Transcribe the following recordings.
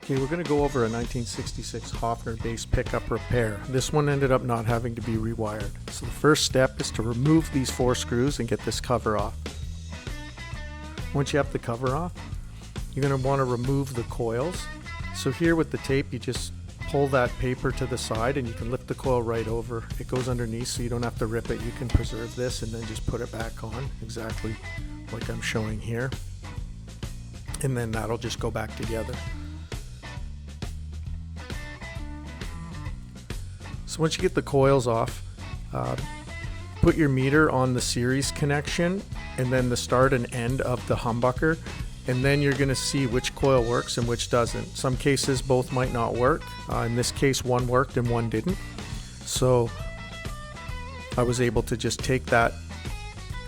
Okay, we're going to go over a 1966 Hofner bass pickup repair. This one ended up not having to be rewired. So the first step is to remove these 4 screws and get this cover off. Once you have the cover off, you're going to want to remove the coils. So here with the tape, you just pull that paper to the side and you can lift the coil right over. It goes underneath so you don't have to rip it. You can preserve this and then just put it back on exactly like I'm showing here. And then that'll just go back together. So once you get the coils off, put your meter on the series connection and then the start and end of the humbucker, and then you're going to see which coil works and which doesn't. Some cases both might not work. In this case, one worked and one didn't. So I was able to just take that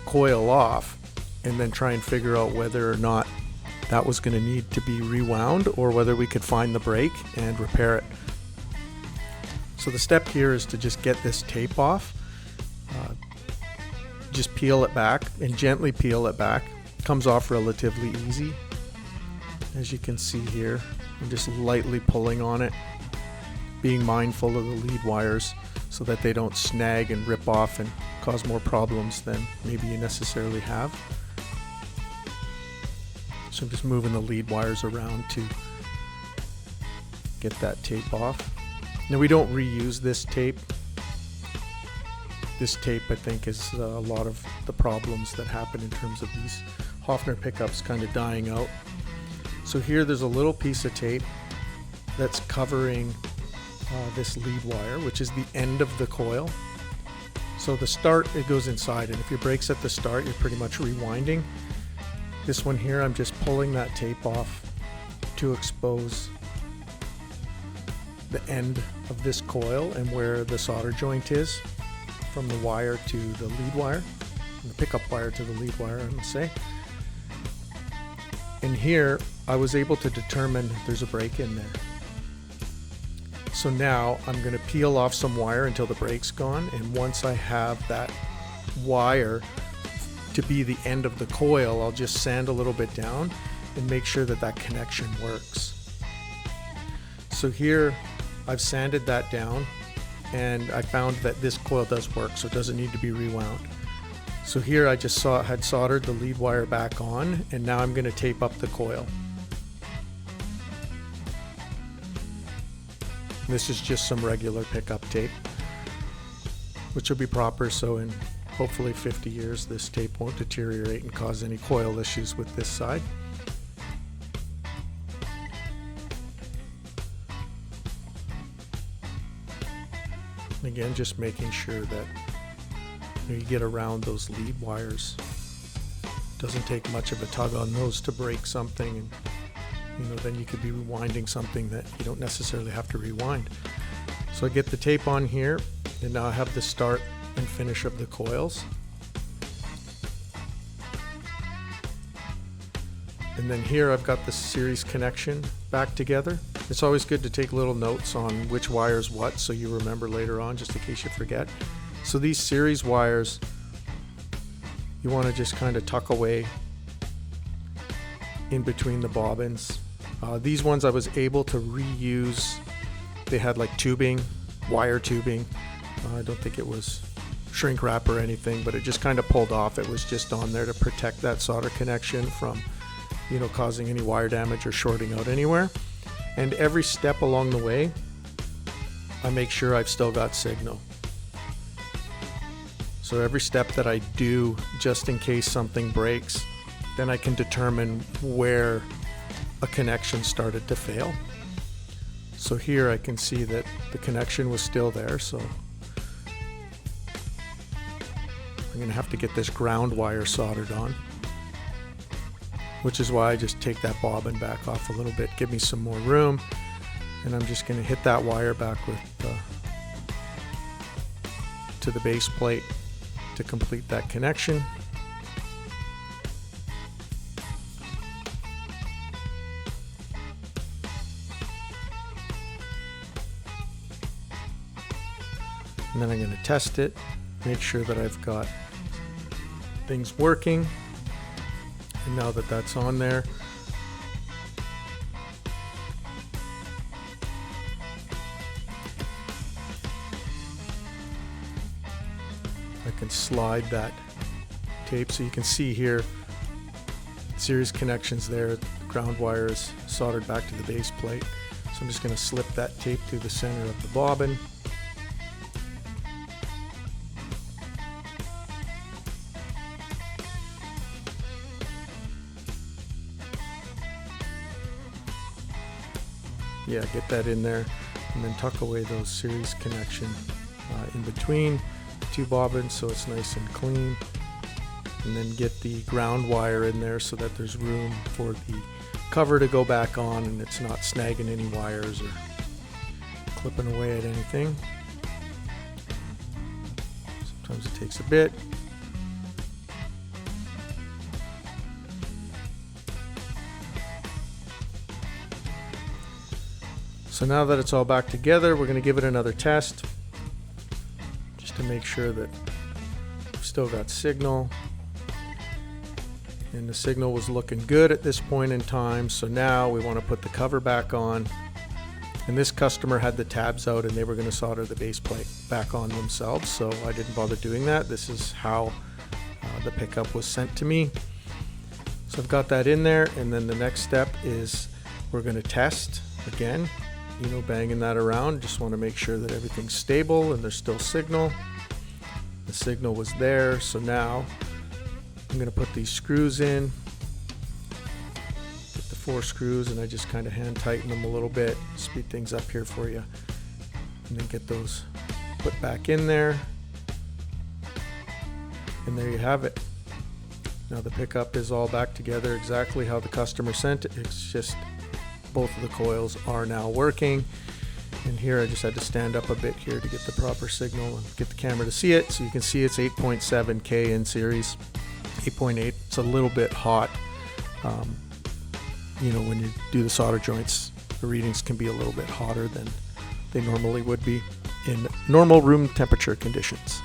coil off and then try and figure out whether or not that was going to need to be rewound or whether we could find the break and repair it. So the step here is to just get this tape off. Just peel it back and gently peel it back. It comes off relatively easy. As you can see here, I'm just lightly pulling on it, being mindful of the lead wires so that they don't snag and rip off and cause more problems than maybe you necessarily have. So I'm just moving the lead wires around to get that tape off. Now we don't reuse this tape. This tape, I think, is a lot of the problems that happen in terms of these Hofner pickups kind of dying out. So here there's a little piece of tape that's covering this lead wire, which is the end of the coil. So the start, it goes inside, and if your brake's at the start, you're pretty much rewinding. This one here, I'm just pulling that tape off to expose the end of this coil and where the solder joint is from the wire to the lead wire, the pickup wire to the lead wire, I must say. And here I was able to determine there's a break in there. So now I'm going to peel off some wire until the break's gone, and once I have that wire to be the end of the coil, I'll just sand a little bit down and make sure that that connection works. So here I've sanded that down and I found that this coil does work, so it doesn't need to be rewound. So here I just had soldered the lead wire back on, and now I'm going to tape up the coil. This is just some regular pickup tape, which will be proper, so in hopefully 50 years this tape won't deteriorate and cause any coil issues with this side. Again, just making sure that you get around those lead wires. Doesn't take much of a tug on those to break something, and then you could be rewinding something that you don't necessarily have to rewind. So I get the tape on here, and now I have the start and finish of the coils. And then here I've got the series connection back together. It's always good to take little notes on which wire's what so you remember later on, just in case you forget. So these series wires, you want to just kind of tuck away in between the bobbins. These ones I was able to reuse. They had like tubing, wire tubing. I don't think it was shrink wrap or anything, but it just kind of pulled off. It was just on there to protect that solder connection from causing any wire damage or shorting out anywhere. And every step along the way, I make sure I've still got signal. So every step that I do, just in case something breaks, then I can determine where a connection started to fail. So here I can see that the connection was still there, so I'm going to have to get this ground wire soldered on, which is why I just take that bobbin back off a little bit, give me some more room, and I'm just going to hit that wire back to the base plate to complete that connection. And then I'm going to test it, make sure that I've got things working. And now that that's on there, can slide that tape. So you can see here, series connections there, ground wire is soldered back to the base plate. So I'm just going to slip that tape through the center of the bobbin. Yeah, get that in there, and then tuck away those series connection in between the two bobbins so it's nice and clean. And then get the ground wire in there so that there's room for the cover to go back on and it's not snagging any wires or clipping away at anything. Sometimes it takes a bit. So now that it's all back together, we're going to give it another test just to make sure that we've still got signal. And the signal was looking good at this point in time. So now we want to put the cover back on. And this customer had the tabs out and they were going to solder the base plate back on themselves. So I didn't bother doing that. This is how the pickup was sent to me. So I've got that in there. And then the next step is we're going to test again. Banging that around. Just want to make sure that everything's stable and there's still signal. The signal was there, so now I'm going to put these screws in. Get the 4 screws and I just kind of hand tighten them a little bit, speed things up here for you, and then get those put back in there. And there you have it. Now the pickup is all back together exactly how the customer sent it. It's just both of the coils are now working, and here I just had to stand up a bit here to get the proper signal and get the camera to see it. So you can see it's 8.7K in series, 8.8. It's a little bit hot. When you do the solder joints, the readings can be a little bit hotter than they normally would be in normal room temperature conditions.